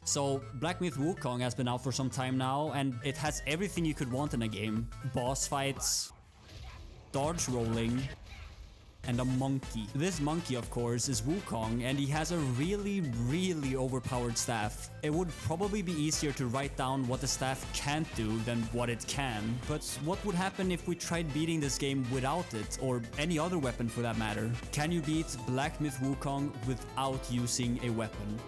So, Black Myth Wukong has been out for some time now, and it has everything you could want in a game. Boss fights, dodge rolling, and a monkey. This monkey, of course, is Wukong, and he has a really overpowered staff. It would probably be easier to write down what the staff can't do than what it can, but what would happen if we tried beating this game without it, or any other weapon for that matter? Can you beat Black Myth Wukong without using a weapon?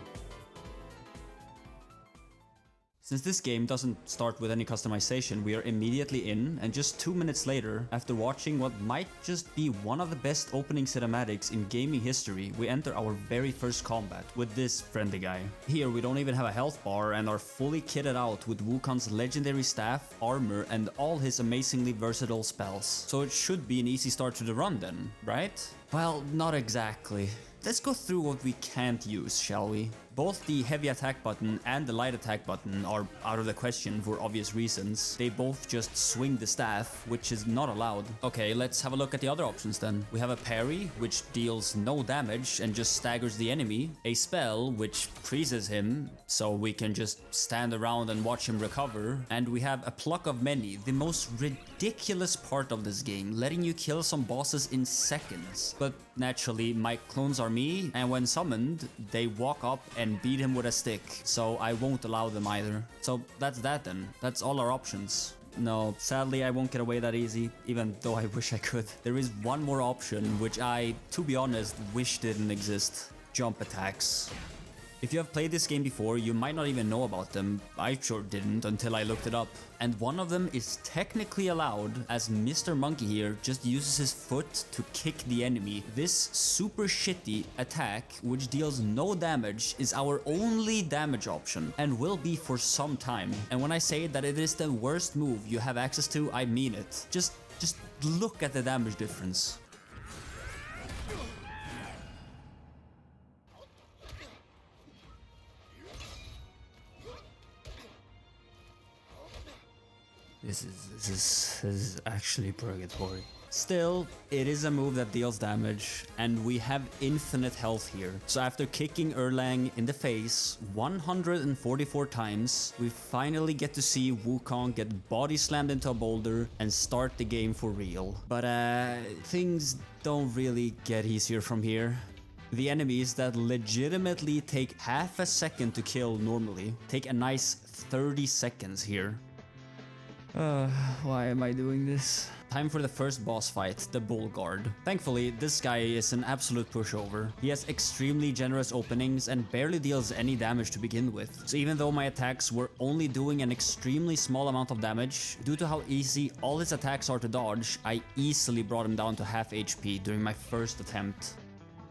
Since this game doesn't start with any customization, we are immediately in, and just 2 minutes later, after watching what might just be one of the best opening cinematics in gaming history, we enter our very first combat with this friendly guy. Here we don't even have a health bar and are fully kitted out with Wukong's legendary staff, armor, and all his amazingly versatile spells. So it should be an easy start to the run then, right? Well, not exactly. Let's go through what we can't use, shall we? Both the heavy attack button and the light attack button are out of the question for obvious reasons. They both just swing the staff, which is not allowed. Okay, let's have a look at the other options then. We have a parry, which deals no damage and just staggers the enemy. A spell, which freezes him, so we can just stand around and watch him recover. And we have a pluck of many, the most ridiculous part of this game, letting you kill some bosses in seconds. But naturally, my clones are me, and when summoned, they walk up and beat him with a stick, so I won't allow them either. So that's that then. That's all our options. No, sadly I won't get away that easy, even though I wish I could. There is one more option, which I, to be honest, wish didn't exist. Jump attacks. If you have played this game before, you might not even know about them. I sure didn't until I looked it up. And one of them is technically allowed, as Mr. Monkey here just uses his foot to kick the enemy. This super shitty attack, which deals no damage, is our only damage option, and will be for some time. And when I say that it is the worst move you have access to, I mean it. Just look at the damage difference. This is actually purgatory. Still, it is a move that deals damage, and we have infinite health here. So after kicking Erlang in the face 144 times, we finally get to see Wukong get body slammed into a boulder and start the game for real. But things don't really get easier from here. The enemies that legitimately take half a second to kill normally take a nice 30 seconds here. Why am I doing this? Time for the first boss fight, the Bull Guard. Thankfully, this guy is an absolute pushover. He has extremely generous openings and barely deals any damage to begin with. So even though my attacks were only doing an extremely small amount of damage, due to how easy all his attacks are to dodge, I easily brought him down to half HP during my first attempt.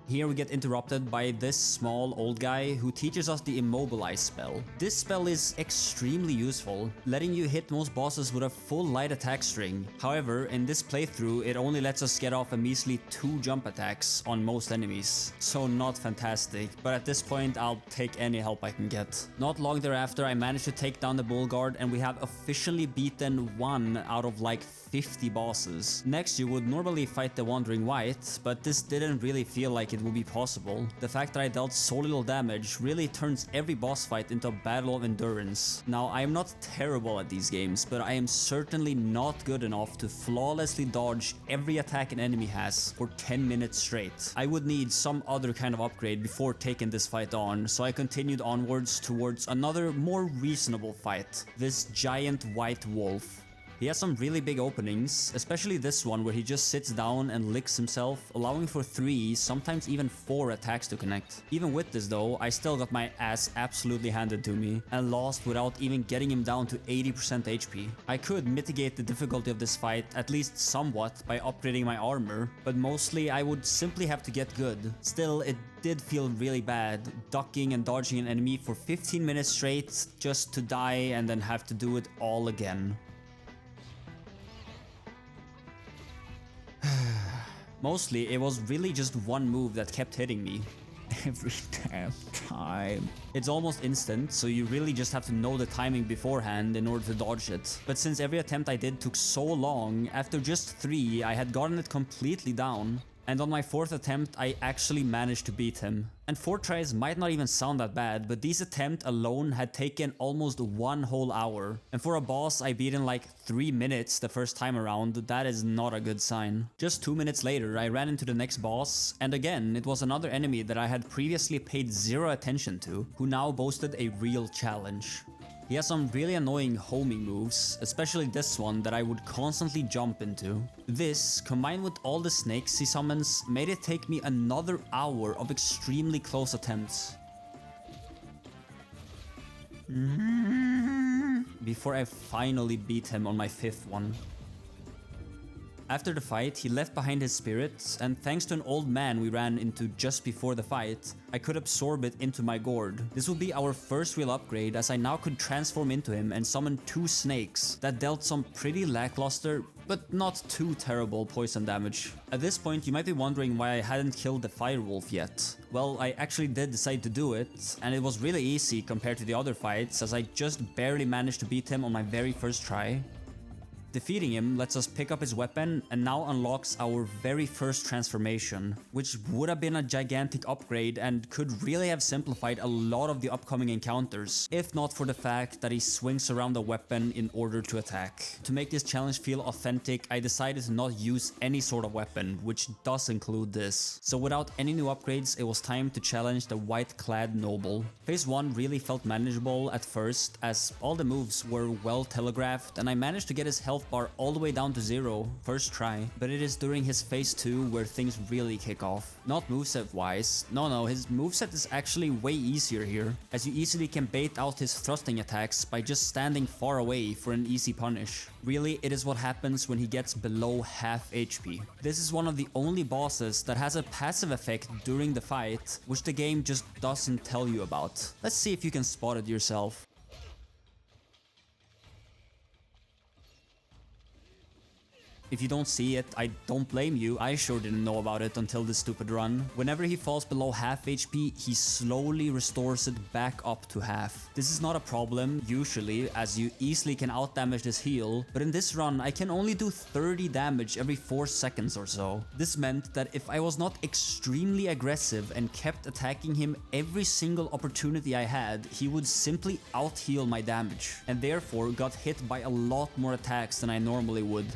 Here we get interrupted by this small old guy who teaches us the Immobilize spell. This spell is extremely useful, letting you hit most bosses with a full light attack string. However, in this playthrough, it only lets us get off a measly 2 jump attacks on most enemies. So not fantastic, but at this point I'll take any help I can get. Not long thereafter, I managed to take down the Bull Guard, and we have officially beaten 1 out of like 50 bosses. Next, you would normally fight the Wandering Wight, but this didn't really feel like it would be possible. The fact that I dealt so little damage really turns every boss fight into a battle of endurance. Now, I am not terrible at these games, but I am certainly not good enough to flawlessly dodge every attack an enemy has for 10 minutes straight. I would need some other kind of upgrade before taking this fight on, so I continued onwards towards another more reasonable fight, this giant white wolf. He has some really big openings, especially this one where he just sits down and licks himself, allowing for 3, sometimes even 4 attacks to connect. Even with this though, I still got my ass absolutely handed to me, and lost without even getting him down to 80% HP. I could mitigate the difficulty of this fight, at least somewhat, by upgrading my armor, but mostly I would simply have to get good. Still, it did feel really bad, ducking and dodging an enemy for 15 minutes straight, just to die and then have to do it all again. Mostly, it was really just one move that kept hitting me. Every damn time. It's almost instant, so you really just have to know the timing beforehand in order to dodge it. But since every attempt I did took so long, after just 3, I had gotten it completely down. And on my 4th attempt, I actually managed to beat him. And 4 tries might not even sound that bad, but these attempts alone had taken almost 1 whole hour. And for a boss I beat in like 3 minutes the first time around, that is not a good sign. Just 2 minutes later, I ran into the next boss, and again, it was another enemy that I had previously paid zero attention to, who now boasted a real challenge. He has some really annoying homing moves, especially this one that I would constantly jump into. This, combined with all the snakes he summons, made it take me another hour of extremely close attempts. Before I finally beat him on my 5th one. After the fight, he left behind his spirits, and thanks to an old man we ran into just before the fight, I could absorb it into my gourd. This would be our first real upgrade, as I now could transform into him and summon 2 snakes that dealt some pretty lackluster, but not too terrible poison damage. At this point, you might be wondering why I hadn't killed the firewolf yet. Well, I actually did decide to do it, and it was really easy compared to the other fights, as I just barely managed to beat him on my very first try. Defeating him lets us pick up his weapon and now unlocks our very first transformation, which would have been a gigantic upgrade and could really have simplified a lot of the upcoming encounters, if not for the fact that he swings around the weapon in order to attack. To make this challenge feel authentic, I decided to not use any sort of weapon, which does include this. So without any new upgrades, it was time to challenge the white-clad noble. Phase 1 really felt manageable at first, as all the moves were well telegraphed and I managed to get his health bar all the way down to 0 first try, but it is during his phase 2 where things really kick off. Not moveset wise, no, his moveset is actually way easier here, as you easily can bait out his thrusting attacks by just standing far away for an easy punish. Really, it is what happens when he gets below half HP. This is one of the only bosses that has a passive effect during the fight, which the game just doesn't tell you about. Let's see if you can spot it yourself. If you don't see it, I don't blame you. I sure didn't know about it until this stupid run. Whenever he falls below half HP, he slowly restores it back up to half. This is not a problem, usually, as you easily can outdamage this heal, but in this run, I can only do 30 damage every 4 seconds or so. This meant that if I was not extremely aggressive and kept attacking him every single opportunity I had, he would simply out-heal my damage, and therefore got hit by a lot more attacks than I normally would.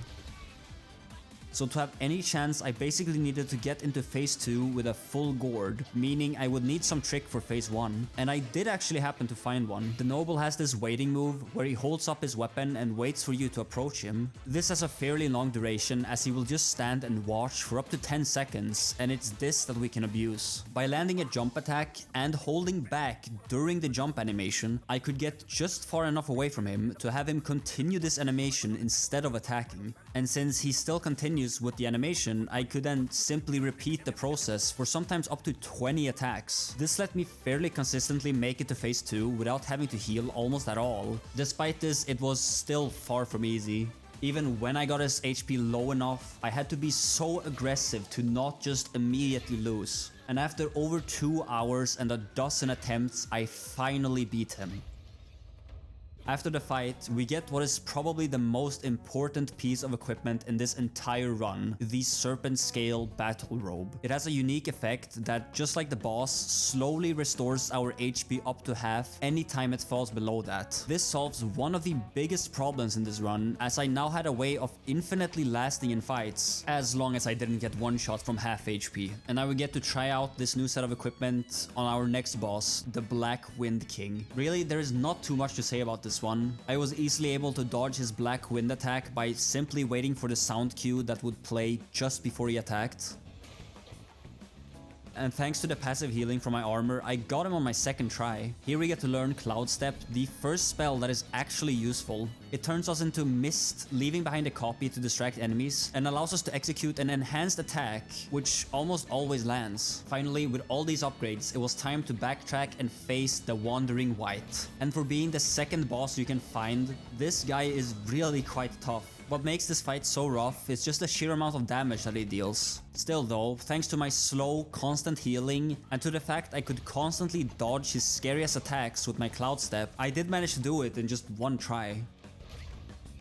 So to have any chance, I basically needed to get into phase 2 with a full gourd, meaning I would need some trick for phase 1. And I did actually happen to find one. The noble has this waiting move where he holds up his weapon and waits for you to approach him. This has a fairly long duration, as he will just stand and watch for up to 10 seconds, and it's this that we can abuse. By landing a jump attack and holding back during the jump animation, I could get just far enough away from him to have him continue this animation instead of attacking. And since he still continues with the animation, I could then simply repeat the process for sometimes up to 20 attacks. This let me fairly consistently make it to phase 2 without having to heal almost at all. Despite this, it was still far from easy. Even when I got his HP low enough, I had to be so aggressive to not just immediately lose. And after over 2 hours and a dozen attempts, I finally beat him. After the fight, we get what is probably the most important piece of equipment in this entire run, the Serpent Scale Battle Robe. It has a unique effect that, just like the boss, slowly restores our HP up to half anytime it falls below that. This solves one of the biggest problems in this run, as I now had a way of infinitely lasting in fights, as long as I didn't get one shot from half HP. And I would get to try out this new set of equipment on our next boss, the Black Wind King. Really, there is not too much to say about this one. I was easily able to dodge his Black Wind attack by simply waiting for the sound cue that would play just before he attacked. And thanks to the passive healing from my armor, I got him on my second try. Here we get to learn Cloud Step, the first spell that is actually useful. It turns us into mist, leaving behind a copy to distract enemies, and allows us to execute an enhanced attack, which almost always lands. Finally, with all these upgrades, it was time to backtrack and face the Wandering Wight. And for being the second boss you can find, this guy is really quite tough. What makes this fight so rough is just the sheer amount of damage that he deals. Still though, thanks to my slow, constant healing, and to the fact I could constantly dodge his scariest attacks with my Cloud Step, I did manage to do it in just one try.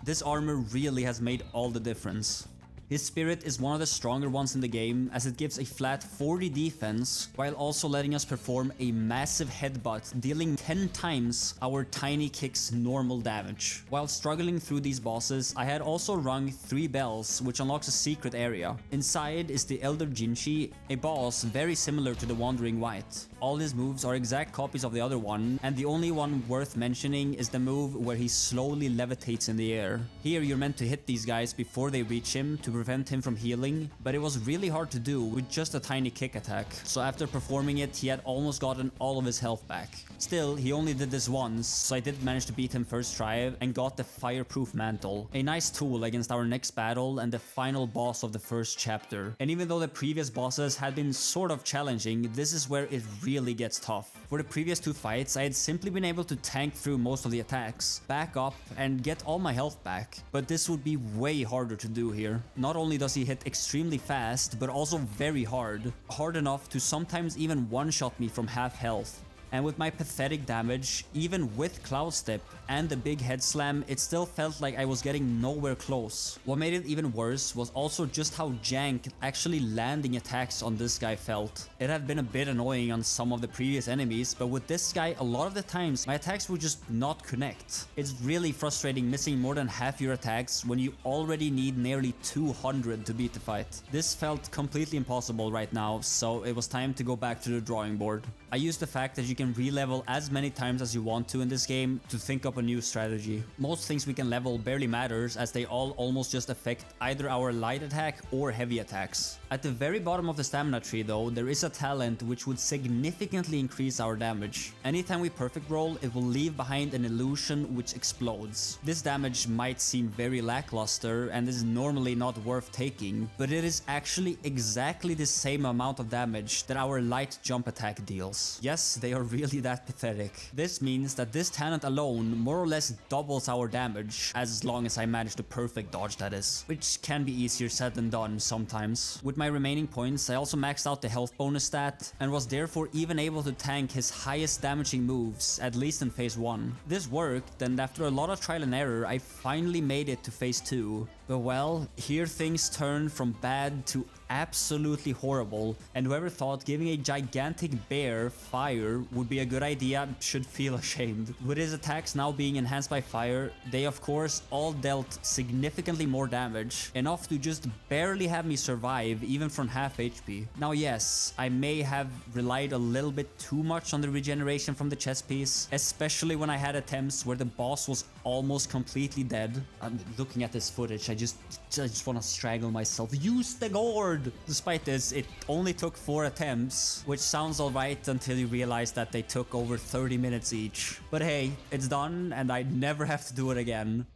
This armor really has made all the difference. His spirit is one of the stronger ones in the game, as it gives a flat 40 defense while also letting us perform a massive headbutt, dealing 10 times our tiny kick's normal damage. While struggling through these bosses, I had also rung 3 bells, which unlocks a secret area. Inside is the Elder Jinchi, a boss very similar to the Wandering Wight. All his moves are exact copies of the other one, and the only one worth mentioning is the move where he slowly levitates in the air. Here you're meant to hit these guys before they reach him to prevent him from healing, but it was really hard to do with just a tiny kick attack. So after performing it, he had almost gotten all of his health back. Still, he only did this once, so I did manage to beat him first try and got the Fireproof Mantle, a nice tool against our next battle and the final boss of the first chapter. And even though the previous bosses had been sort of challenging, this is where it really gets tough. For the previous 2 fights, I had simply been able to tank through most of the attacks, back up, and get all my health back. But this would be way harder to do here. Not only does he hit extremely fast, but also very hard. Hard enough to sometimes even one-shot me from half health. And with my pathetic damage, even with Cloud Step and the big head slam, it still felt like I was getting nowhere close. What made it even worse was also just how jank actually landing attacks on this guy felt. It had been a bit annoying on some of the previous enemies, but with this guy, a lot of the times my attacks would just not connect. It's really frustrating missing more than half your attacks when you already need nearly 200 to beat the fight. This felt completely impossible right now, so it was time to go back to the drawing board. I used the fact that you can re-level as many times as you want to in this game to think up a new strategy. Most things we can level barely matters, as they all almost just affect either our light attack or heavy attacks. At the very bottom of the stamina tree though, there is a talent which would significantly increase our damage. Anytime we perfect roll, it will leave behind an illusion which explodes. This damage might seem very lackluster and is normally not worth taking, but it is actually exactly the same amount of damage that our light jump attack deals. Yes, they are really that pathetic. This means that this talent alone more or less doubles our damage, as long as I manage to perfect dodge, that is. Which can be easier said than done sometimes. With my remaining points, I also maxed out the health bonus stat, and was therefore even able to tank his highest damaging moves, at least in phase 1. This worked, and after a lot of trial and error, I finally made it to phase 2. But well, here things turn from bad to absolutely horrible, and whoever thought giving a gigantic bear fire would be a good idea should feel ashamed. With his attacks now being enhanced by fire, they of course all dealt significantly more damage, enough to just barely have me survive even from half HP. Now yes, I may have relied a little bit too much on the regeneration from the chest piece, especially when I had attempts where the boss was almost completely dead. I'm looking at this footage, I just want to strangle myself. Use the gourd! Despite this, it only took 4 attempts, which sounds alright until you realize that they took over 30 minutes each. But hey, it's done and I'd never have to do it again.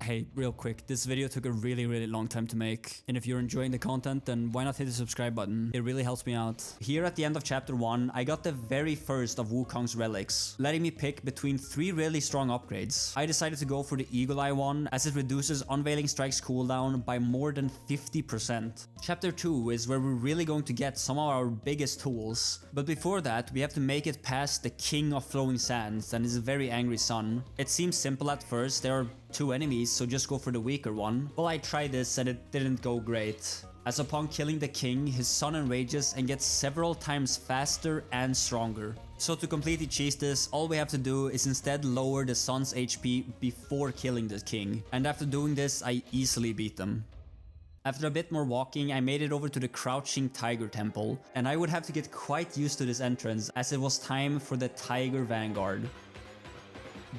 Hey, real quick, this video took a really long time to make, and if you're enjoying the content, then why not hit the subscribe button? It really helps me out. Here at the end of chapter 1, I got the very first of Wukong's relics, letting me pick between 3 really strong upgrades. I decided to go for the Eagle Eye one, as it reduces Unveiling Strike's cooldown by more than 50%. Chapter 2 is where we're really going to get some of our biggest tools, but before that, we have to make it past the King of Flowing Sands and his very angry son. It seems simple at first, there are 2 enemies, so just go for the weaker one. Well, I tried this and it didn't go great, as upon killing the king, his son enrages and gets several times faster and stronger. So to completely cheese this, all we have to do is instead lower the son's HP before killing the king, and after doing this, I easily beat them. After a bit more walking, I made it over to the Crouching Tiger Temple, and I would have to get quite used to this entrance, as it was time for the Tiger Vanguard.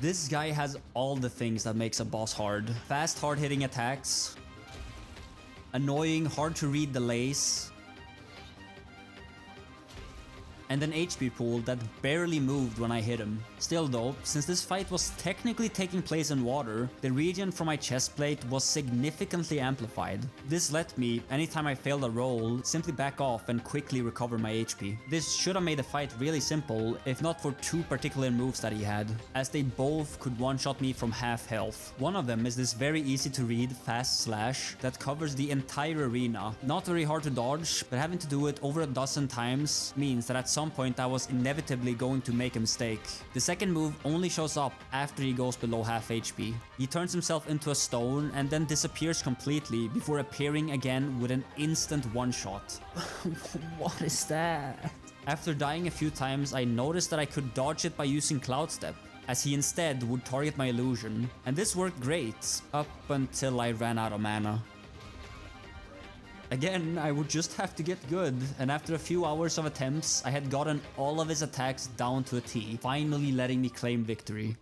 This guy has all the things that makes a boss hard. Fast, hard-hitting attacks, annoying, hard-to-read delays, and an HP pool that barely moved when I hit him. Still though, since this fight was technically taking place in water, the regen from my chest plate was significantly amplified. This let me, anytime I failed a roll, simply back off and quickly recover my HP. This should have made the fight really simple, if not for 2 particular moves that he had, as they both could one-shot me from half health. One of them is this very easy to read fast slash that covers the entire arena. Not very hard to dodge, but having to do it over a dozen times means that at some point I was inevitably going to make a mistake. The second move only shows up after he goes below half HP. He turns himself into a stone and then disappears completely before appearing again with an instant one-shot. What is that? After dying a few times, I noticed that I could dodge it by using Cloud Step, as he instead would target my illusion, and this worked great, up until I ran out of mana. Again, I would just have to get good, and after a few hours of attempts, I had gotten all of his attacks down to a T, finally letting me claim victory.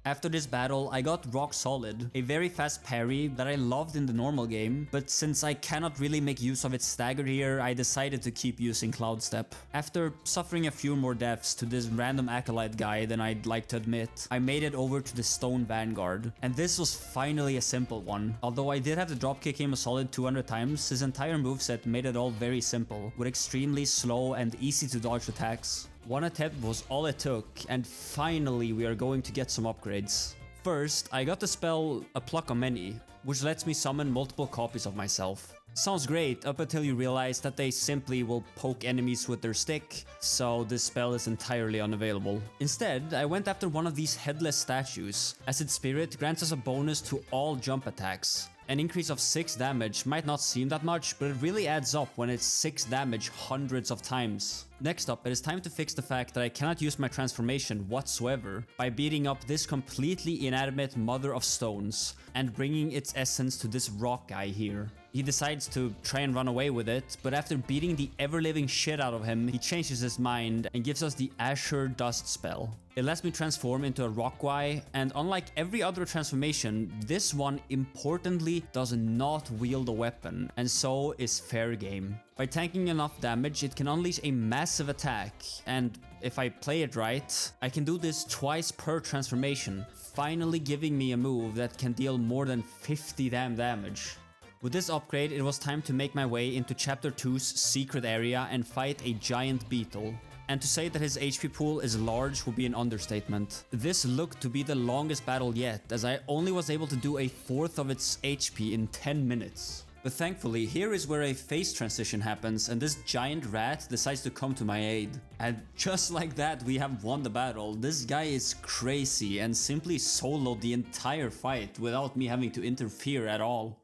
After this battle, I got Rock Solid, a very fast parry that I loved in the normal game, but since I cannot really make use of its stagger here, I decided to keep using Cloud Step. After suffering a few more deaths to this random acolyte guy than I'd like to admit, I made it over to the Stone Vanguard, and this was finally a simple one. Although I did have to dropkick him a solid 200 times, his entire moveset made it all very simple, with extremely slow and easy to dodge attacks. One attempt was all it took, and finally we are going to get some upgrades. First, I got the spell A Pluck of Many, which lets me summon multiple copies of myself. Sounds great up until you realize that they simply will poke enemies with their stick, so this spell is entirely unavailable. Instead, I went after one of these headless statues, as its spirit grants us a bonus to all jump attacks. An increase of 6 damage might not seem that much, but it really adds up when it's 6 damage hundreds of times. Next up, it is time to fix the fact that I cannot use my transformation whatsoever by beating up this completely inanimate Mother of Stones and bringing its essence to this rock guy here. He decides to try and run away with it, but after beating the ever-living shit out of him, he changes his mind and gives us the Azure Dust spell. It lets me transform into a Rockwai, and unlike every other transformation, this one importantly does not wield a weapon, and so is fair game. By tanking enough damage, it can unleash a massive attack, and if I play it right, I can do this twice per transformation, finally giving me a move that can deal more than 50 damn damage. With this upgrade, it was time to make my way into Chapter 2's secret area and fight a giant beetle. And to say that his HP pool is large would be an understatement. This looked to be the longest battle yet, as I only was able to do a fourth of its HP in 10 minutes. But thankfully, here is where a phase transition happens and this giant rat decides to come to my aid. And just like that, we have won the battle. This guy is crazy and simply soloed the entire fight without me having to interfere at all.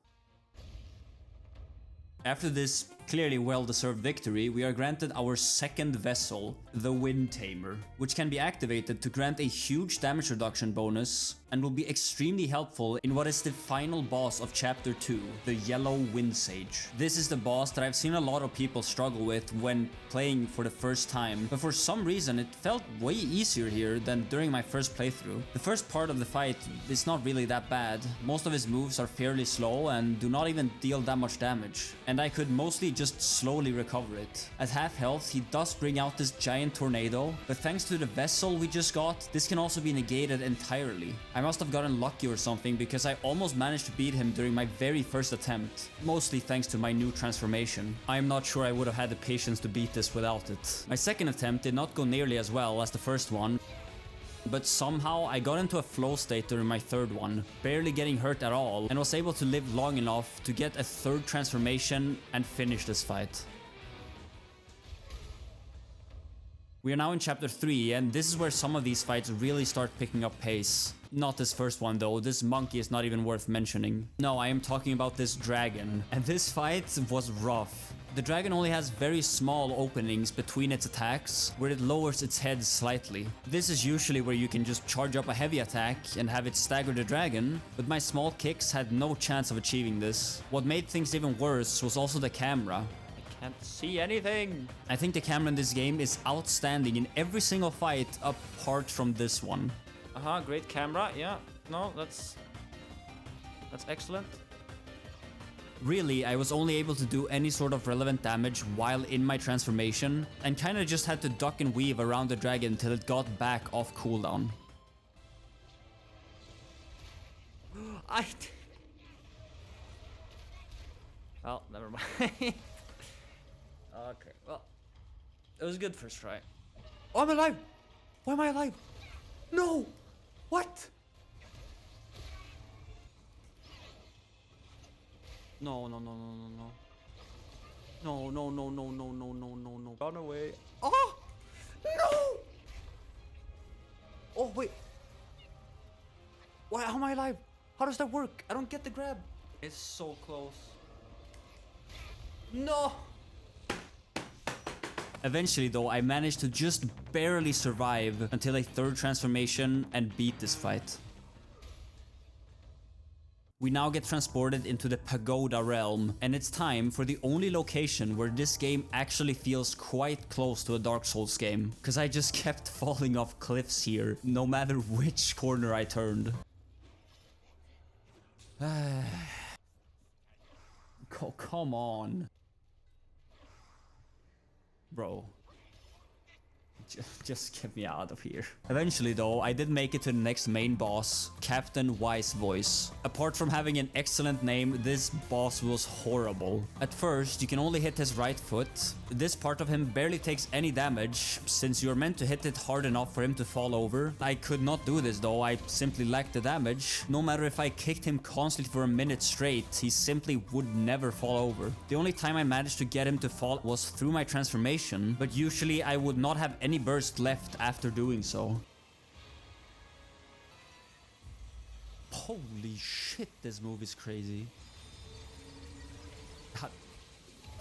After this clearly well-deserved victory, we are granted our second vessel, the Wind Tamer, which can be activated to grant a huge damage reduction bonus and will be extremely helpful in what is the final boss of Chapter 2, the Yellow Wind Sage. This is the boss that I've seen a lot of people struggle with when playing for the first time, but for some reason it felt way easier here than during my first playthrough. The first part of the fight is not really that bad. Most of his moves are fairly slow and do not even deal that much damage, and I could mostly just slowly recover it. At half health, he does bring out this giant tornado, but thanks to the vessel we just got, this can also be negated entirely. I must have gotten lucky or something because I almost managed to beat him during my very first attempt, mostly thanks to my new transformation. I'm not sure I would have had the patience to beat this without it. My second attempt did not go nearly as well as the first one, but somehow I got into a flow state during my third one, barely getting hurt at all, and was able to live long enough to get a third transformation and finish this fight. We are now in Chapter 3, and this is where some of these fights really start picking up pace. Not this first one though, this monkey is not even worth mentioning. No, I am talking about this dragon, and this fight was rough. The dragon only has very small openings between its attacks, where it lowers its head slightly. This is usually where you can just charge up a heavy attack and have it stagger the dragon, but my small kicks had no chance of achieving this. What made things even worse was also the camera. I can't see anything! I think the camera in this game is outstanding in every single fight apart from this one. Great camera, yeah. No, that's excellent. Really, I was only able to do any sort of relevant damage while in my transformation, and kinda just had to duck and weave around the dragon till it got back off cooldown. Well, never mind. Okay, well, it was a good first try. Oh, I'm alive! Why am I alive? No! What? No. No, no, no, no, no, no, no, no, no. Run away. Oh! No! Oh, wait. Why, how am I alive? How does that work? I don't get the grab. It's so close. No! Eventually though, I managed to just barely survive until a third transformation and beat this fight. We now get transported into the Pagoda realm, and it's time for the only location where this game actually feels quite close to a Dark Souls game. Cause I just kept falling off cliffs here, no matter which corner I turned. Oh, come on. Bro. Just get me out of here. Eventually though, I did make it to the next main boss, Captain Wise Voice. Apart from having an excellent name, this boss was horrible. At first, you can only hit his right foot. This part of him barely takes any damage, since you're meant to hit it hard enough for him to fall over. I could not do this though, I simply lacked the damage. No matter if I kicked him constantly for a minute straight, he simply would never fall over. The only time I managed to get him to fall was through my transformation, but usually I would not have any burst left after doing so. Holy shit, this move is crazy.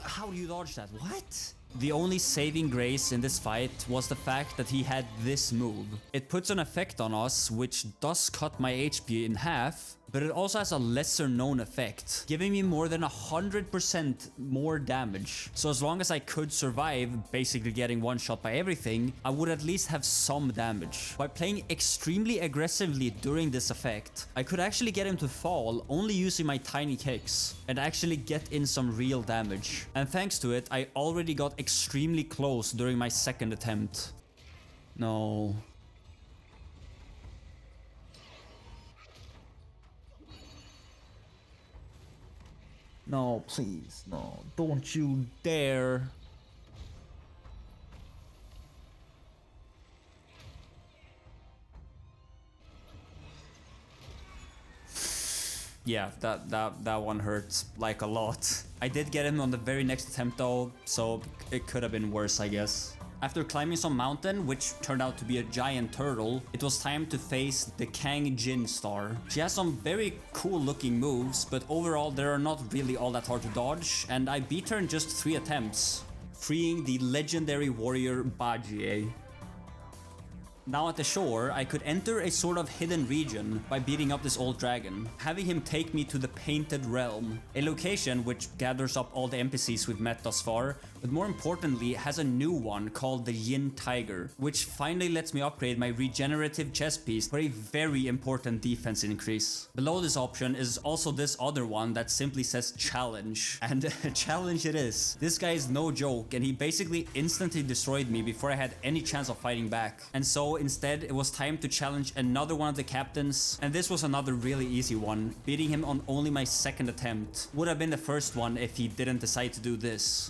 How do you dodge that? What? The only saving grace in this fight was the fact that he had this move. It puts an effect on us, which does cut my HP in half, but it also has a lesser known effect, giving me more than 100% more damage. So as long as I could survive basically getting one shot by everything, I would at least have some damage. By playing extremely aggressively during this effect, I could actually get him to fall only using my tiny kicks, and actually get in some real damage. And thanks to it, I already got extremely close during my second attempt. No. No, please, no. Don't you dare. Yeah, that one hurts like a lot. I did get him on the very next attempt though, so it could have been worse, I guess. After climbing some mountain, which turned out to be a giant turtle, it was time to face the Kang Jin star. She has some very cool looking moves, but overall they are not really all that hard to dodge, and I beat her in just 3 attempts, freeing the legendary warrior Bajie. Now at the shore, I could enter a sort of hidden region by beating up this old dragon, having him take me to the Painted Realm, a location which gathers up all the NPCs we've met thus far, but more importantly has a new one called the Yin Tiger, which finally lets me upgrade my regenerative chest piece for a very important defense increase. Below this option is also this other one that simply says challenge, and challenge it is. This guy is no joke, and he basically instantly destroyed me before I had any chance of fighting back. And so instead, it was time to challenge another one of the captains, and this was another really easy one, beating him on only my second attempt. Would have been the first one if he didn't decide to do this.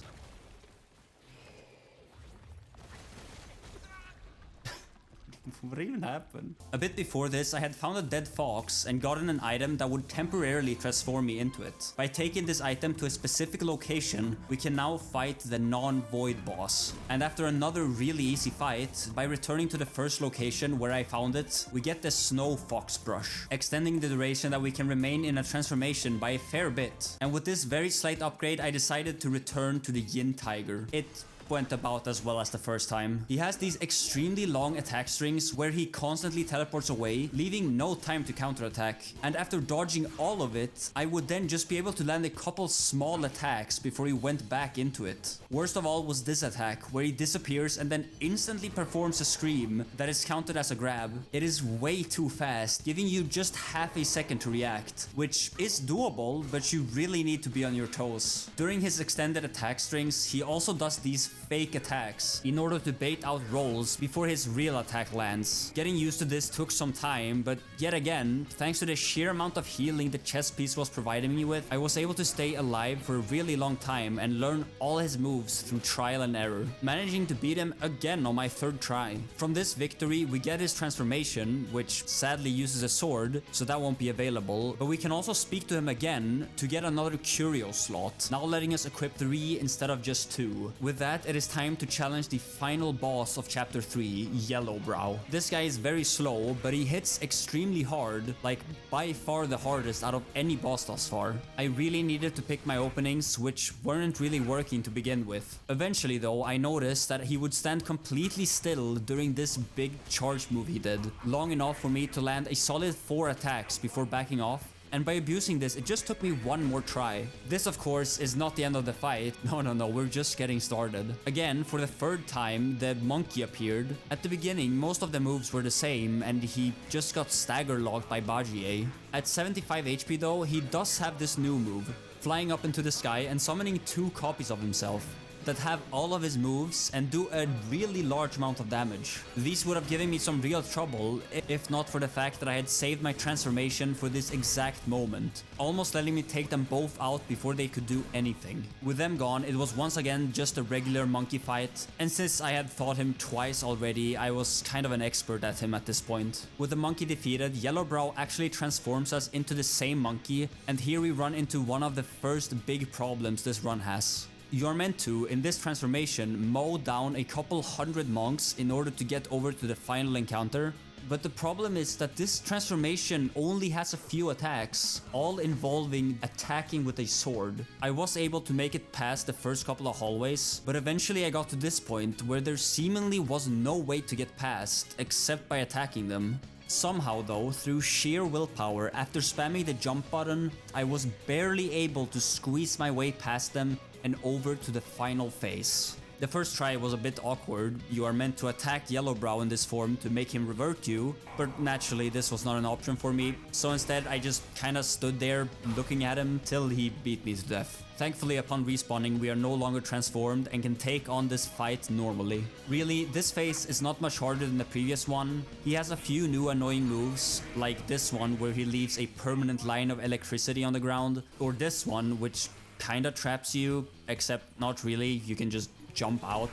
What even happened? A bit before this, I had found a dead fox and gotten an item that would temporarily transform me into it. By taking this item to a specific location, we can now fight the non-void boss. And after another really easy fight, by returning to the first location where I found it, we get the snow fox brush, extending the duration that we can remain in a transformation by a fair bit. And with this very slight upgrade, I decided to return to the Yin Tiger. It went about as well as the first time. He has these extremely long attack strings where he constantly teleports away, leaving no time to counterattack. And after dodging all of it, I would then just be able to land a couple small attacks before he went back into it. Worst of all was this attack, where he disappears and then instantly performs a scream that is counted as a grab. It is way too fast, giving you just half a second to react, which is doable, but you really need to be on your toes. During his extended attack strings, he also does these fake attacks in order to bait out rolls before his real attack lands. Getting used to this took some time, but yet again, thanks to the sheer amount of healing the chess piece was providing me with, I was able to stay alive for a really long time and learn all his moves through trial and error, managing to beat him again on my third try. From this victory, we get his transformation, which sadly uses a sword, so that won't be available, but we can also speak to him again to get another curio slot, now letting us equip 3 instead of just 2. With that, it is time to challenge the final boss of chapter 3, Yellowbrow. This guy is very slow, but he hits extremely hard, like by far the hardest out of any boss thus far. I really needed to pick my openings, which weren't really working to begin with. Eventually though, I noticed that he would stand completely still during this big charge move he did, long enough for me to land a solid 4 attacks before backing off. And by abusing this, it just took me one more try. This, of course, is not the end of the fight. No, we're just getting started. Again, for the third time, the monkey appeared. At the beginning, most of the moves were the same, and he just got stagger locked by Bajier. At 75 HP though, he does have this new move, flying up into the sky and summoning 2 copies of himself that have all of his moves and do a really large amount of damage. These would have given me some real trouble if not for the fact that I had saved my transformation for this exact moment, almost letting me take them both out before they could do anything. With them gone, it was once again just a regular monkey fight, and since I had fought him twice already, I was kind of an expert at him at this point. With the monkey defeated, Yellowbrow actually transforms us into the same monkey, and here we run into one of the first big problems this run has. You're meant to, in this transformation, mow down a couple hundred monks in order to get over to the final encounter. But the problem is that this transformation only has a few attacks, all involving attacking with a sword. I was able to make it past the first couple of hallways, but eventually I got to this point where there seemingly was no way to get past except by attacking them. Somehow though, through sheer willpower, after spamming the jump button, I was barely able to squeeze my way past them and over to the final phase. The first try was a bit awkward. You are meant to attack Yellowbrow in this form to make him revert you, but naturally this was not an option for me, so instead I just kinda stood there looking at him till he beat me to death. Thankfully, upon respawning, we are no longer transformed and can take on this fight normally. Really, this phase is not much harder than the previous one. He has a few new annoying moves, like this one where he leaves a permanent line of electricity on the ground, or this one which kinda traps you, except not really, you can just jump out.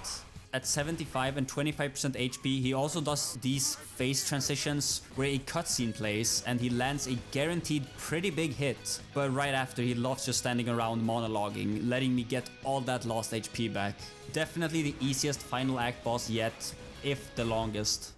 At 75 and 25% HP, he also does these phase transitions where a cutscene plays and he lands a guaranteed pretty big hit, but right after he loves just standing around monologuing, letting me get all that lost HP back. Definitely the easiest final act boss yet, if the longest.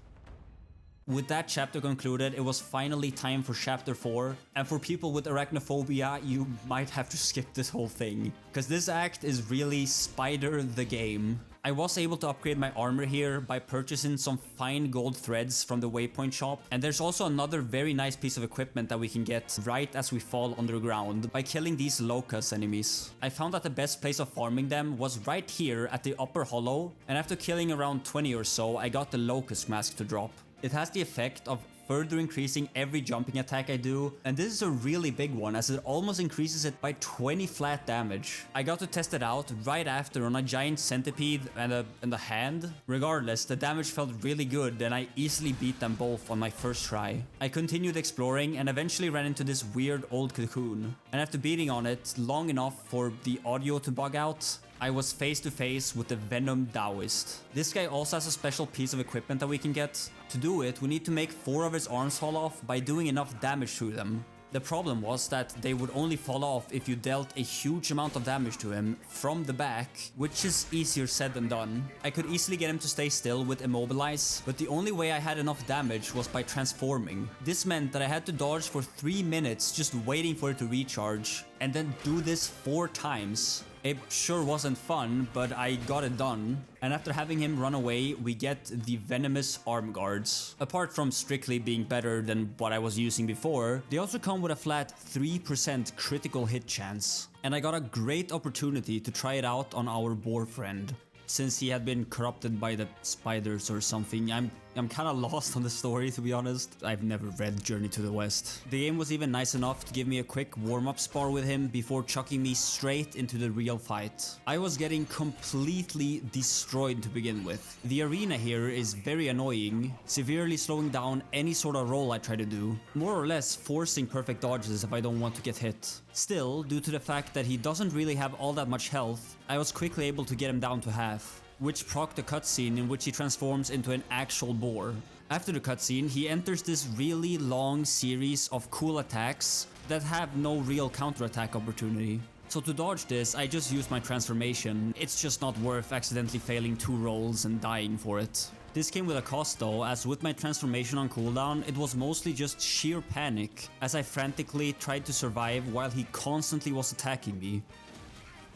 With that chapter concluded, it was finally time for chapter 4, and for people with arachnophobia, you might have to skip this whole thing, because this act is really Spider the game. I was able to upgrade my armor here by purchasing some fine gold threads from the waypoint shop, and there's also another very nice piece of equipment that we can get right as we fall underground by killing these locust enemies. I found that the best place of farming them was right here at the upper hollow, and after killing around 20 or so, I got the locust mask to drop. It has the effect of further increasing every jumping attack I do, and this is a really big one as it almost increases it by 20 flat damage. I got to test it out right after on a giant centipede and a hand. Regardless, the damage felt really good and I easily beat them both on my first try. I continued exploring and eventually ran into this weird old cocoon, and after beating on it long enough for the audio to bug out, I was face to face with the Venom Taoist. This guy also has a special piece of equipment that we can get. To do it, we need to make 4 of his arms fall off by doing enough damage to them. The problem was that they would only fall off if you dealt a huge amount of damage to him from the back, which is easier said than done. I could easily get him to stay still with Immobilize, but the only way I had enough damage was by transforming. This meant that I had to dodge for 3 minutes just waiting for it to recharge, and then do this 4 times. It sure wasn't fun, but I got it done. And after having him run away, we get the venomous arm guards. Apart from strictly being better than what I was using before, they also come with a flat 3% critical hit chance. And I got a great opportunity to try it out on our boar friend. since he had been corrupted by the spiders or something. I'm kind of lost on the story, to be honest. I've never read Journey to the West. The game was even nice enough to give me a quick warm-up spar with him before chucking me straight into the real fight. I was getting completely destroyed to begin with. The arena here is very annoying, severely slowing down any sort of roll I try to do, more or less forcing perfect dodges if I don't want to get hit. Still, due to the fact that he doesn't really have all that much health, I was quickly able to get him down to half, which procced the cutscene in which he transforms into an actual boar. After the cutscene, he enters this really long series of cool attacks that have no real counterattack opportunity. So to dodge this, I just use my transformation. It's just not worth accidentally failing 2 rolls and dying for it. This came with a cost though, as with my transformation on cooldown, it was mostly just sheer panic as I frantically tried to survive while he constantly was attacking me.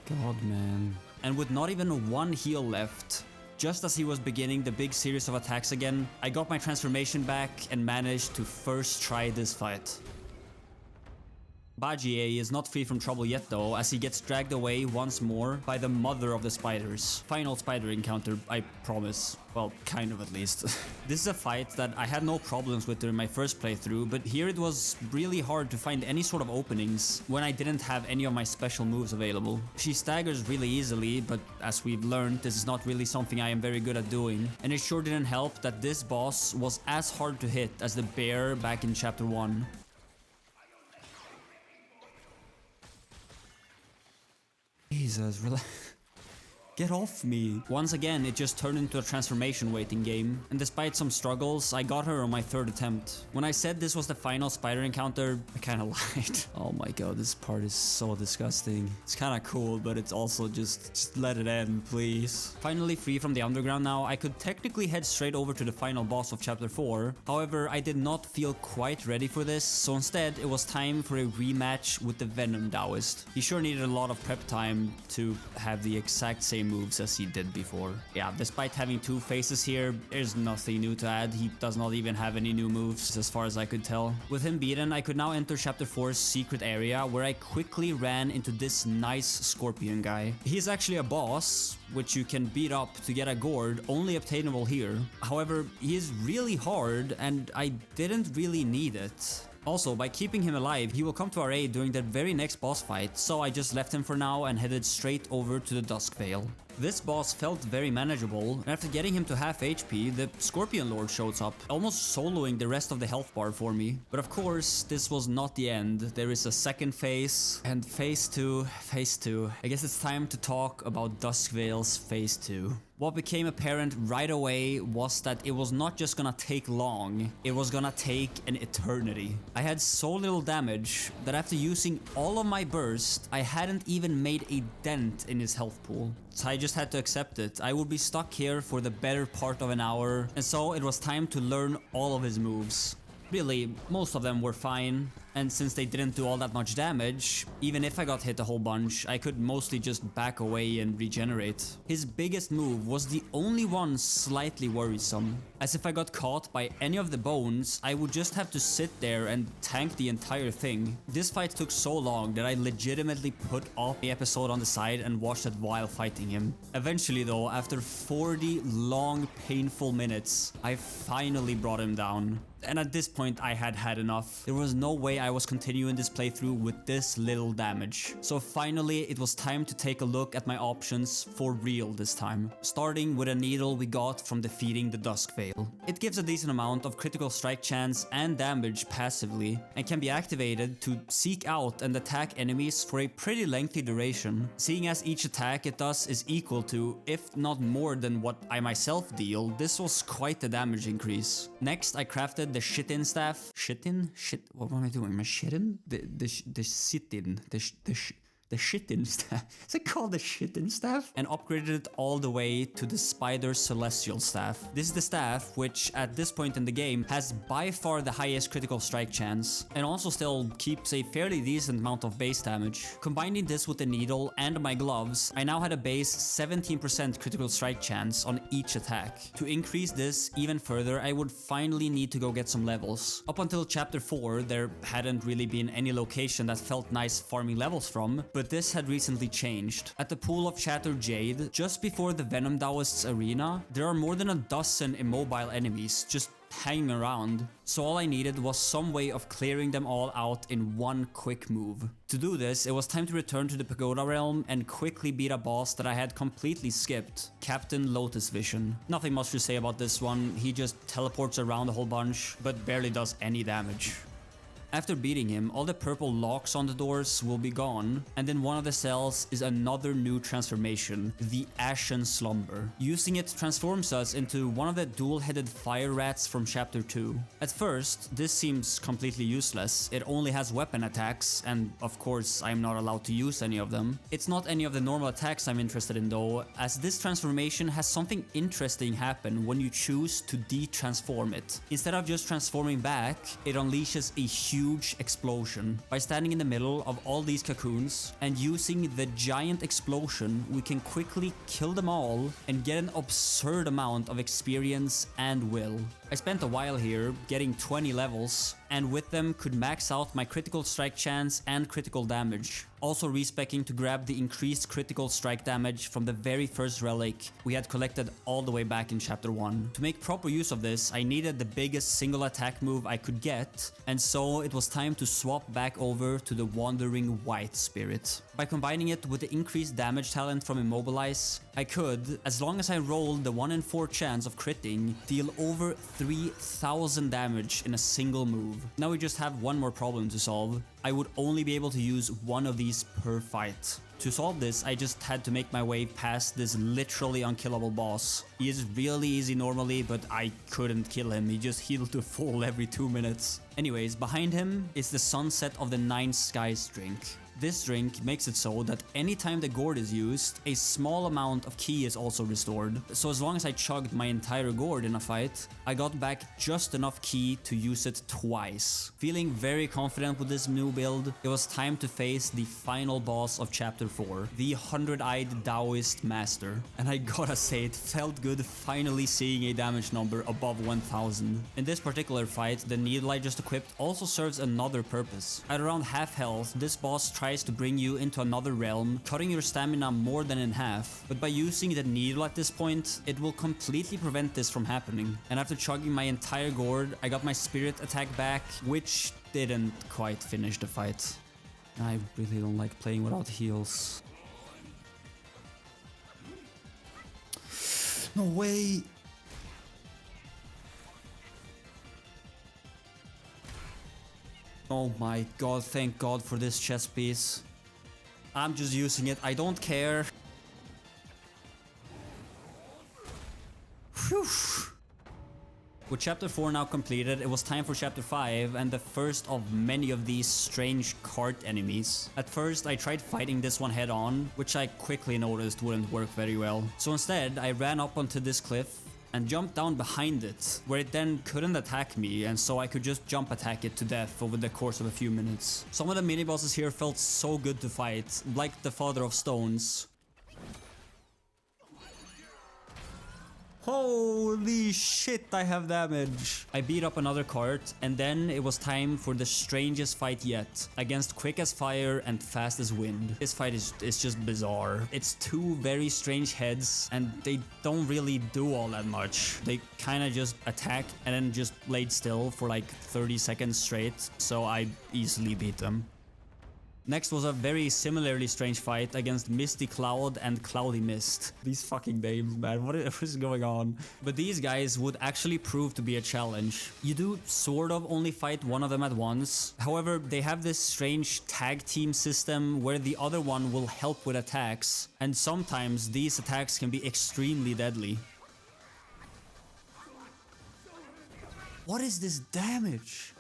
God, man. And with not even 1 heal left, just as he was beginning the big series of attacks again, I got my transformation back and managed to first try this fight. Bajie is not free from trouble yet though, as he gets dragged away once more by the mother of the spiders. Final spider encounter, I promise. Well, kind of at least. This is a fight that I had no problems with during my first playthrough, but here it was really hard to find any sort of openings when I didn't have any of my special moves available. She staggers really easily, but as we've learned, this is not really something I am very good at doing. And it sure didn't help that this boss was as hard to hit as the bear back in chapter 1. Jesus, relax. Get off me. Once again, it just turned into a transformation waiting game, and despite some struggles, I got her on my 3rd attempt. When I said this was the final spider encounter, I kinda lied. Oh my god, this part is so disgusting. It's kinda cool, but it's also just let it end, please. Finally free from the underground now, I could technically head straight over to the final boss of chapter 4. However, I did not feel quite ready for this, so instead it was time for a rematch with the Venom Taoist. He sure needed a lot of prep time to have the exact same moves as he did before. Yeah, despite having 2 faces here, there's nothing new to add. He does not even have any new moves as far as I could tell. With him beaten, I could now enter chapter 4's secret area where I quickly ran into this nice scorpion guy. He is actually a boss, which you can beat up to get a gourd, only obtainable here. However, he is really hard and I didn't really need it. Also, by keeping him alive, he will come to our aid during the very next boss fight, so I just left him for now and headed straight over to the Dusk Vale. This boss felt very manageable, and after getting him to half HP, the Scorpion Lord shows up, almost soloing the rest of the health bar for me. But of course, this was not the end. There is a second phase, and phase 2. I guess it's time to talk about Dusk Vale's phase 2. What became apparent right away was that it was not just gonna take long, it was gonna take an eternity. I had so little damage that after using all of my burst, I hadn't even made a dent in his health pool. So I just had to accept it. I would be stuck here for the better part of an hour, and so it was time to learn all of his moves. Really, most of them were fine, and since they didn't do all that much damage, even if I got hit a whole bunch, I could mostly just back away and regenerate. His biggest move was the only one slightly worrisome, as if I got caught by any of the bones, I would just have to sit there and tank the entire thing. This fight took so long that I legitimately put off the episode on the side and watched it while fighting him. Eventually though, after 40 long, painful minutes, I finally brought him down. And at this point, I had had enough. There was no way I was continuing this playthrough with this little damage. So finally, it was time to take a look at my options for real this time. Starting with a needle we got from defeating the Dusk Vale. It gives a decent amount of critical strike chance and damage passively, and can be activated to seek out and attack enemies for a pretty lengthy duration. Seeing as each attack it does is equal to, if not more than what I myself deal, this was quite a damage increase. Next, I crafted the Shittin staff. Shittin? What am I doing? Am I shittin? The sit-in. The Shittin staff. Is it called the Shittin staff? And upgraded it all the way to the Spider Celestial staff. This is the staff which at this point in the game has by far the highest critical strike chance, and also still keeps a fairly decent amount of base damage. Combining this with the needle and my gloves, I now had a base 17% critical strike chance on each attack. To increase this even further, I would finally need to go get some levels. Up until chapter 4, there hadn't really been any location that felt nice farming levels from, but But this had recently changed. At the pool of Shattered Jade, just before the Venom Taoist's arena, there are more than a dozen immobile enemies just hanging around. So all I needed was some way of clearing them all out in one quick move. To do this, it was time to return to the Pagoda Realm and quickly beat a boss that I had completely skipped, Captain Lotus Vision. Nothing much to say about this one, he just teleports around a whole bunch, but barely does any damage. After beating him, all the purple locks on the doors will be gone, and in one of the cells is another new transformation, the Ashen Slumber. Using it transforms us into one of the dual-headed fire rats from Chapter 2. At first, this seems completely useless. It only has weapon attacks, and of course I'm not allowed to use any of them. It's not any of the normal attacks I'm interested in though, as this transformation has something interesting happen when you choose to de-transform it. Instead of just transforming back, it unleashes a huge explosion. By standing in the middle of all these cocoons and using the giant explosion, we can quickly kill them all and get an absurd amount of experience and will. I spent a while here getting 20 levels, and with them could max out my critical strike chance and critical damage. Also respecing to grab the increased critical strike damage from the very first relic we had collected all the way back in Chapter 1. To make proper use of this, I needed the biggest single attack move I could get, and so it was time to swap back over to the Wandering White Spirit. By combining it with the increased damage talent from Immobilize, I could, as long as I rolled the 1 in 4 chance of critting, deal over 3,000 damage in a single move. Now we just have one more problem to solve. I would only be able to use one of these per fight. To solve this, I just had to make my way past this literally unkillable boss. He is really easy normally, but I couldn't kill him. He just healed to full every 2 minutes. Anyways, behind him is the Sunset of the Nine Skies drink. This drink makes it so that anytime the gourd is used, a small amount of ki is also restored. So as long as I chugged my entire gourd in a fight, I got back just enough ki to use it twice. Feeling very confident with this new build, it was time to face the final boss of Chapter 4, the 100-eyed Taoist Master. And I gotta say, it felt good finally seeing a damage number above 1000. In this particular fight, the needle I just equipped also serves another purpose. At around half health, this boss tries to bring you into another realm, cutting your stamina more than in half. But by using the needle at this point, it will completely prevent this from happening. And after chugging my entire gourd, I got my spirit attack back, which didn't quite finish the fight. I really don't like playing without heals. No way! Oh my god, thank god for this chest piece. I'm just using it, I don't care. Whew. With Chapter 4 now completed, it was time for Chapter 5 and the first of many of these strange cart enemies. At first, I tried fighting this one head on, which I quickly noticed wouldn't work very well. So instead, I ran up onto this cliff and jumped down behind it, where it then couldn't attack me, and so I could just jump attack it to death over the course of a few minutes. Some of the mini-bosses here felt so good to fight, like the Father of Stones. Holy shit, I have damage. I beat up another cart, and then it was time for the strangest fight yet, against Quick as Fire and Fast as Wind. This fight is just bizarre. It's two very strange heads, and they don't really do all that much. They kind of just attack and then just laid still for like 30 seconds straight, so I easily beat them. Next was a very similarly strange fight against Misty Cloud and Cloudy Mist. These fucking names, man, what is going on? But these guys would actually prove to be a challenge. You do sort of only fight one of them at once. However, they have this strange tag team system where the other one will help with attacks. And sometimes these attacks can be extremely deadly. What is this damage?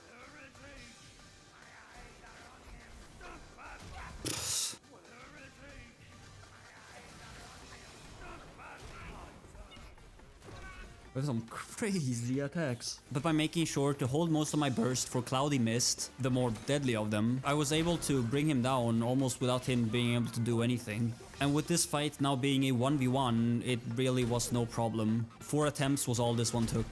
With some crazy attacks. But by making sure to hold most of my burst for Cloudy Mist, the more deadly of them, I was able to bring him down almost without him being able to do anything. And with this fight now being a 1v1, it really was no problem. 4 attempts was all this one took.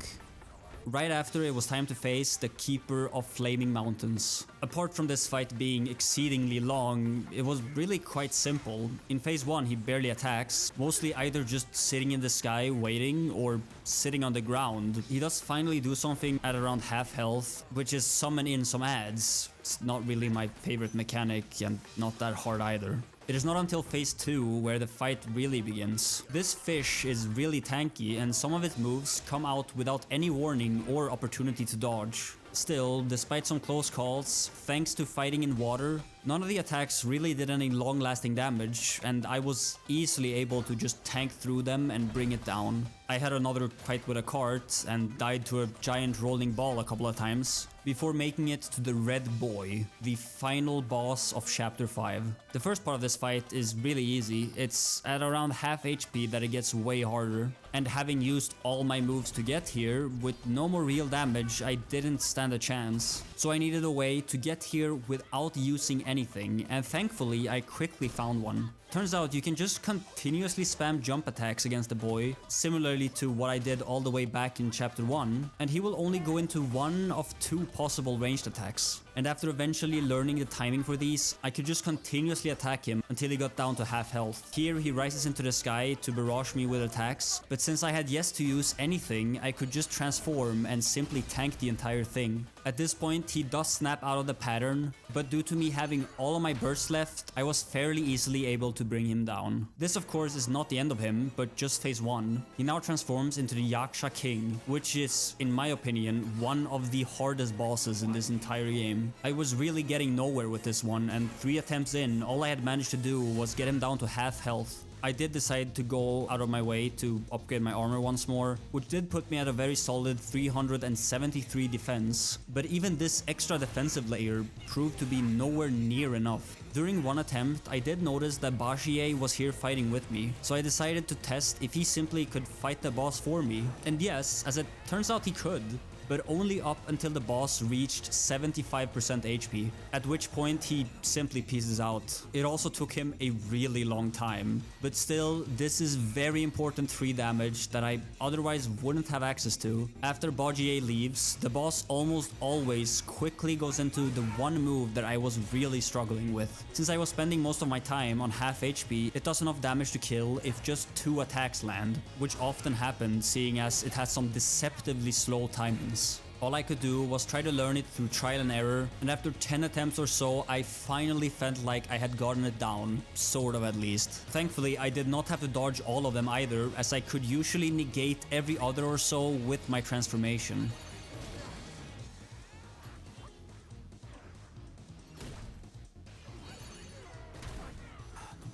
Right after, it was time to face the Keeper of Flaming Mountains. Apart from this fight being exceedingly long, it was really quite simple. In phase 1 he barely attacks, mostly either just sitting in the sky waiting or sitting on the ground. He does finally do something at around half health, which is summon in some ads. It's not really my favorite mechanic and not that hard either. It is not until phase 2 where the fight really begins. This fish is really tanky and some of its moves come out without any warning or opportunity to dodge. Still, despite some close calls, thanks to fighting in water, none of the attacks really did any long-lasting damage, and I was easily able to just tank through them and bring it down. I had another fight with a cart and died to a giant rolling ball a couple of times, before making it to the Red Boy, the final boss of Chapter 5. The first part of this fight is really easy. It's at around half HP that it gets way harder, and having used all my moves to get here, with no more real damage, I didn't stand a chance. So I needed a way to get here without using anything, and thankfully I quickly found one. Turns out you can just continuously spam jump attacks against the boy, similarly to what I did all the way back in Chapter 1, and he will only go into one of 2 possible ranged attacks. And after eventually learning the timing for these, I could just continuously attack him until he got down to half health. Here he rises into the sky to barrage me with attacks, but since I had yet to use anything, I could just transform and simply tank the entire thing. At this point he does snap out of the pattern, but due to me having all of my bursts left, I was fairly easily able to bring him down. This of course is not the end of him, but just phase 1. He now transforms into the Yaksha King, which is, in my opinion, one of the hardest bosses in this entire game. I was really getting nowhere with this one, and 3 attempts in, all I had managed to do was get him down to half health. I did decide to go out of my way to upgrade my armor once more, which did put me at a very solid 373 defense, but even this extra defensive layer proved to be nowhere near enough. During one attempt, I did notice that Bajier was here fighting with me, so I decided to test if he simply could fight the boss for me. And yes, as it turns out he could, but only up until the boss reached 75% HP, at which point he simply pieces out. It also took him a really long time, but still, this is very important 3 damage that I otherwise wouldn't have access to. After Bajier leaves, the boss almost always quickly goes into the one move that I was really struggling with. Since I was spending most of my time on half HP, it does enough damage to kill if just 2 attacks land, which often happens seeing as it has some deceptively slow timings. All I could do was try to learn it through trial and error, and after 10 attempts or so, I finally felt like I had gotten it down, sort of at least. Thankfully, I did not have to dodge all of them either, as I could usually negate every other or so with my transformation.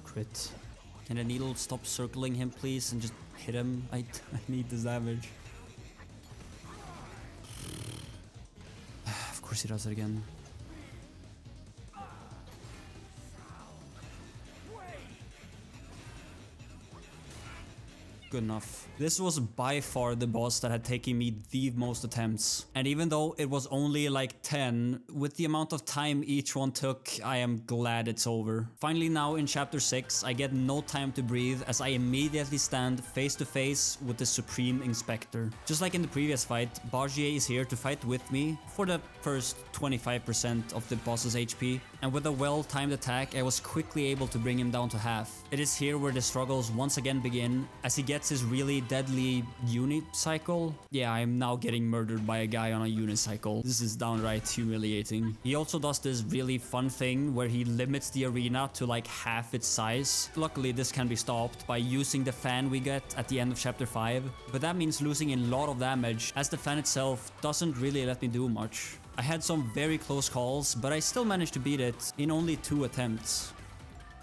Crit. Can the needle stop circling him please and just hit him? I need this damage. Of course he does it again. Good enough. This was by far the boss that had taken me the most attempts. And even though it was only like 10, with the amount of time each one took, I am glad it's over. Finally now in Chapter 6, I get no time to breathe as I immediately stand face to face with the Supreme Inspector. Just like in the previous fight, Bajier is here to fight with me for the first 25% of the boss's HP. And with a well-timed attack, I was quickly able to bring him down to half. It is here where the struggles once again begin, as he gets his really deadly unicycle. Yeah, I'm now getting murdered by a guy on a unicycle. This is downright humiliating. He also does this really fun thing where he limits the arena to like half its size. Luckily, this can be stopped by using the fan we get at the end of Chapter 5, but that means losing a lot of damage, as the fan itself doesn't really let me do much. I had some very close calls, but I still managed to beat it in only 2 attempts.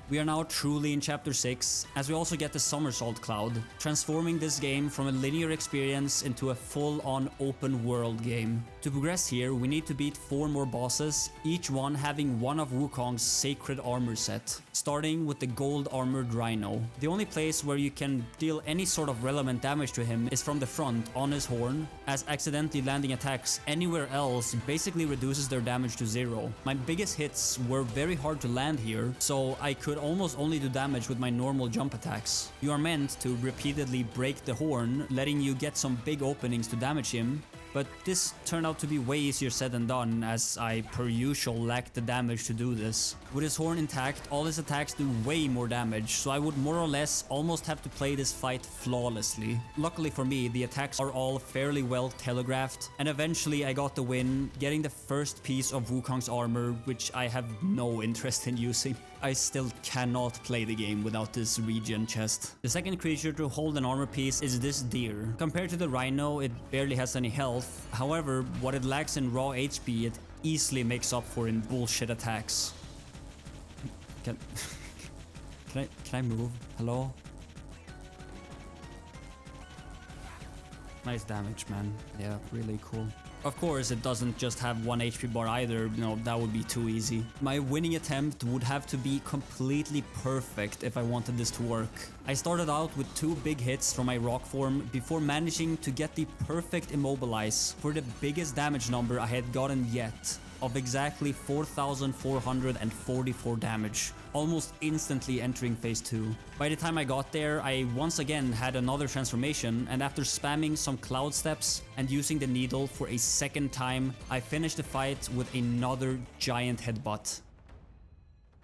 We are now truly in Chapter 6, as we also get the Somersault Cloud, transforming this game from a linear experience into a full-on open world game. To progress here, we need to beat 4 more bosses, each one having one of Wukong's sacred armor set, starting with the gold armored Rhino. The only place where you can deal any sort of relevant damage to him is from the front on his horn, as accidentally landing attacks anywhere else basically reduces their damage to 0. My biggest hits were very hard to land here, so I could almost only do damage with my normal jump attacks. You are meant to repeatedly break the horn, letting you get some big openings to damage him, but this turned out to be way easier said than done, as I per usual lacked the damage to do this. With his horn intact, all his attacks do way more damage, so I would more or less almost have to play this fight flawlessly. Luckily for me, the attacks are all fairly well telegraphed, and eventually I got the win, getting the first piece of Wukong's armor, which I have no interest in using. I still cannot play the game without this regen chest. The second creature to hold an armor piece is this deer. Compared to the rhino, it barely has any health. However, what it lacks in raw HP, it easily makes up for in bullshit attacks. Can I move? Hello? Nice damage, man. Yeah, really cool. Of course, it doesn't just have 1 HP bar either, that would be too easy. My winning attempt would have to be completely perfect if I wanted this to work. I started out with 2 big hits from my rock form before managing to get the perfect immobilize for the biggest damage number I had gotten yet, of exactly 4,444 damage, almost instantly entering phase 2. By the time I got there, I once again had another transformation, and after spamming some cloud steps and using the needle for a second time, I finished the fight with another giant headbutt.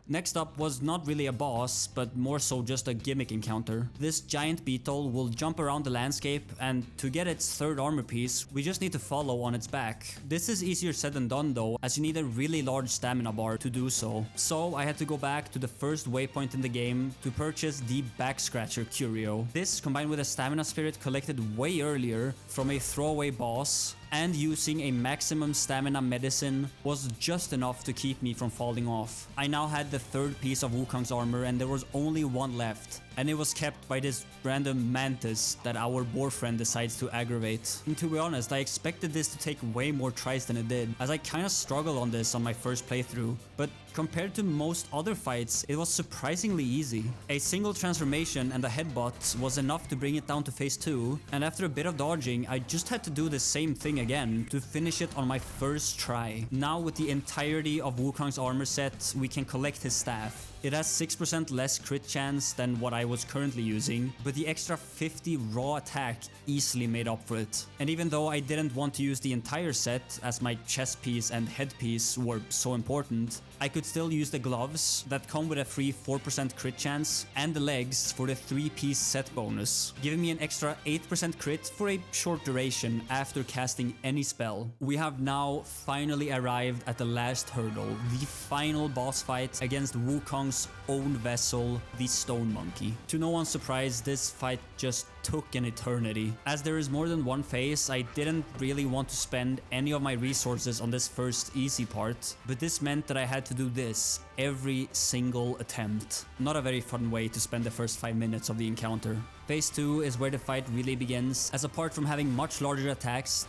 Next up was not really a boss, but more so just a gimmick encounter. This giant beetle will jump around the landscape, and to get its third armor piece, we just need to follow on its back. This is easier said than done though, as you need a really large stamina bar to do so. So I had to go back to the first waypoint in the game to purchase the Back Scratcher Curio. This, combined with a stamina spirit collected way earlier from a throwaway boss, and using a maximum stamina medicine, was just enough to keep me from falling off. I now had the third piece of Wukong's armor and there was only one left, and it was kept by this random mantis that our boar friend decides to aggravate. And to be honest, I expected this to take way more tries than it did, as I kinda struggled on this on my first playthrough, but compared to most other fights, it was surprisingly easy. A single transformation and a headbutt was enough to bring it down to phase 2, and after a bit of dodging, I just had to do the same thing again to finish it on my first try. Now with the entirety of Wukong's armor set, we can collect his staff. It has 6% less crit chance than what I was currently using, but the extra 50 raw attack easily made up for it. And even though I didn't want to use the entire set, as my chest piece and head piece were so important, I could still use the gloves that come with a free 4% crit chance and the legs for the 3-piece set bonus, giving me an extra 8% crit for a short duration after casting any spell. We have now finally arrived at the last hurdle, the final boss fight against Wukong's own vessel, the Stone Monkey. To no one's surprise, this fight just took an eternity. As there is more than one phase, I didn't really want to spend any of my resources on this first easy part, but this meant that I had to do this every single attempt. Not a very fun way to spend the first 5 minutes of the encounter. Phase 2 is where the fight really begins, as apart from having much larger attacks,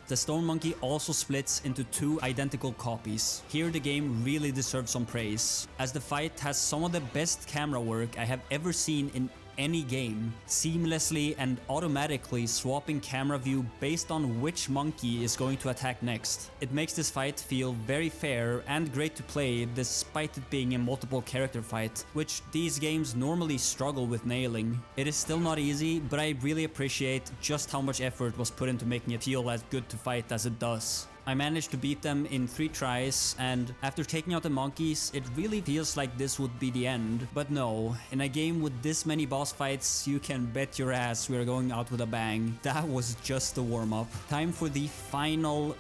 the Stone Monkey also splits into 2 identical copies. Here the game really deserves some praise, as the fight has some of the best camera work I have ever seen in any game, seamlessly and automatically swapping camera view based on which monkey is going to attack next. It makes this fight feel very fair and great to play despite it being a multiple character fight, which these games normally struggle with nailing. It is still not easy, but I really appreciate just how much effort was put into making it feel as good to fight as it does. I managed to beat them in 3 tries, and after taking out the monkeys, it really feels like this would be the end. But no, in a game with this many boss fights, you can bet your ass we are going out with a bang. That was just the warm-up. Time for the final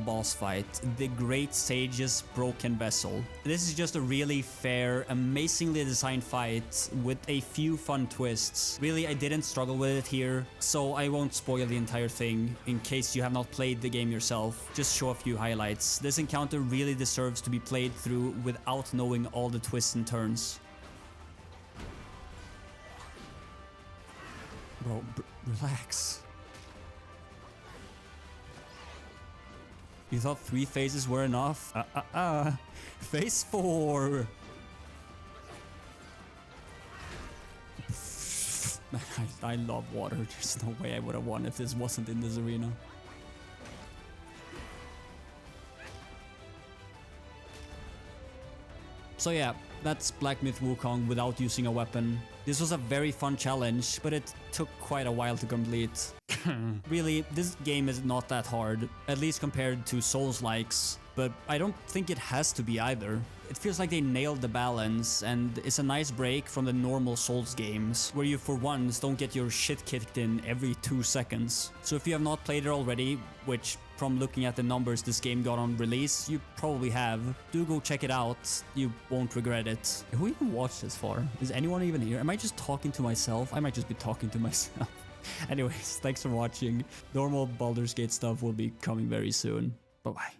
boss fight, the Great Sage's Broken Vessel. This is just a really fair, amazingly designed fight with a few fun twists. Really, I didn't struggle with it here, so I won't spoil the entire thing in case you have not played the game yourself. Just show a few highlights. This encounter really deserves to be played through without knowing all the twists and turns. Bro, relax. You thought 3 phases were enough? Phase 4! Man, I love water. There's no way I would have won if this wasn't in this arena. So yeah, that's Black Myth Wukong without using a weapon. This was a very fun challenge, but it took quite a while to complete. Really, this game is not that hard, at least compared to Souls-likes, but I don't think it has to be either. It feels like they nailed the balance, and it's a nice break from the normal Souls games, where you for once don't get your shit kicked in every 2 seconds. So if you have not played it already, which from looking at the numbers this game got on release, you probably have, do go check it out, you won't regret it. Who even watched this far? Is anyone even here? Am I just talking to myself? I might just be talking to myself. Anyways, thanks for watching. Normal Baldur's Gate stuff will be coming very soon. Bye-bye.